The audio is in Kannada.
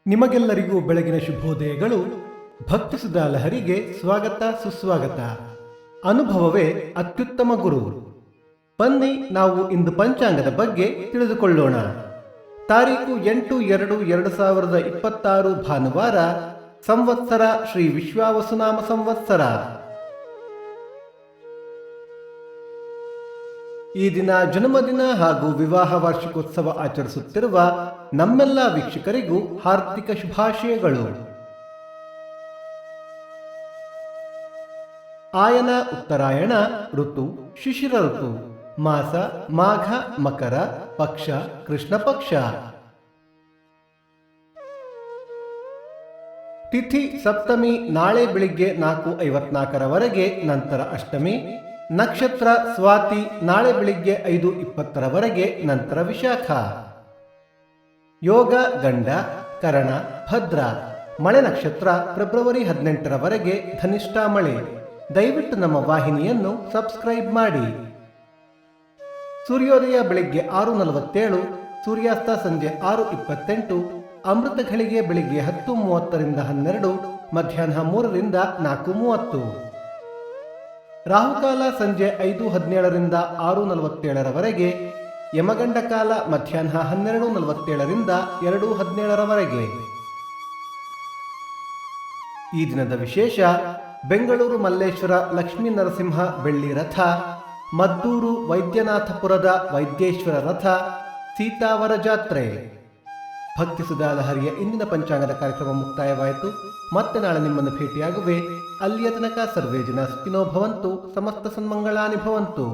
ನಿಮಗೆಲ್ಲರಿಗೂ ಬೆಳಗಿನ ಶುಭೋದಯಗಳು. ಭಕ್ತಿಸುಧಾ ಲಹರಿಗೆ ಸ್ವಾಗತ ಸುಸ್ವಾಗತ. ಅನುಭವವೇ ಅತ್ಯುತ್ತಮ ಗುರು. ಬನ್ನಿ ನಾವು ಇಂದು ಪಂಚಾಂಗದ ಬಗ್ಗೆ ತಿಳಿದುಕೊಳ್ಳೋಣ. ತಾರೀಕು 8/2/2026 ಭಾನುವಾರ, ಸಂವತ್ಸರ ಶ್ರೀ ವಿಶ್ವಾವಸುನಾಮ ಸಂವತ್ಸರ. ಈ ದಿನ ಜನ್ಮದಿನ ಹಾಗೂ ವಿವಾಹ ವಾರ್ಷಿಕೋತ್ಸವ ಆಚರಿಸುತ್ತಿರುವ ನಮ್ಮೆಲ್ಲ ವೀಕ್ಷಕರಿಗೂ ಹಾರ್ದಿಕ ಶುಭಾಶಯಗಳು. ಆಯನ ಉತ್ತರಾಯಣ ಋತು ಶಿಶಿರ ಋತು. ಮಾಸ ಮಾಘ ಮಕರ. ಪಕ್ಷ ಕೃಷ್ಣ ಪಕ್ಷ. ತಿಥಿ ಸಪ್ತಮಿ ನಾಳೆ ಬೆಳಿಗ್ಗೆ 4:54 ನಂತರ ಅಷ್ಟಮಿ. ನಕ್ಷತ್ರ ಸ್ವಾತಿ ನಾಳೆ ಬೆಳಿಗ್ಗೆ 5:20 ನಂತರ ವಿಶಾಖ. ಯೋಗ ಗಂಡ ಕರಣ ಭದ್ರ. ಮಳೆ ನಕ್ಷತ್ರ ಫೆಬ್ರವರಿ 18 ಧನಿಷ್ಠ ಮಳೆ. ದಯವಿಟ್ಟು ನಮ್ಮ ವಾಹಿನಿಯನ್ನು ಸಬ್ಸ್ಕ್ರೈಬ್ ಮಾಡಿ. ಸೂರ್ಯೋದಯ ಬೆಳಿಗ್ಗೆ 6:47, ಸೂರ್ಯಾಸ್ತ ಸಂಜೆ 6:28, ಅಮೃತ ಘಳಿಗೆ ಬೆಳಿಗ್ಗೆ 10:30 12, ಮಧ್ಯಾಹ್ನ 3 4:30. ರಾಹುಕಾಲ ಸಂಜೆ 5:17 6:47, ಯಮಗಂಡ ಕಾಲ ಮಧ್ಯಾಹ್ನ 12:47 2:17. ಈ ದಿನದ ವಿಶೇಷ: ಬೆಂಗಳೂರು ಮಲ್ಲೇಶ್ವರ ಲಕ್ಷ್ಮೀ ನರಸಿಂಹ ಬೆಳ್ಳಿ ರಥ, ಮದ್ದೂರು ವೈದ್ಯನಾಥಪುರದ ವೈದ್ಯೇಶ್ವರ ರಥ, ಸೀತಾವರ ಜಾತ್ರೆ. ಭಕ್ತಿಸುಧಾ ಲಹರಿಯ ಇಂದಿನ ಪಂಚಾಂಗದ ಕಾರ್ಯಕ್ರಮ ಮುಕ್ತಾಯವಾಯಿತು. ಮತ್ತೆ ನಾಳೆ ನಿಮ್ಮನ್ನು ಭೇಟಿಯಾಗುವೆ. ಅಲ್ಲಿಯ ತನಕ ಸರ್ವೇ ಜನ ಸುಖಿನೋ ಭವಂತು, ಸಮಸ್ತ ಸನ್ಮಂಗಳಾನಿ ಭವಂತು.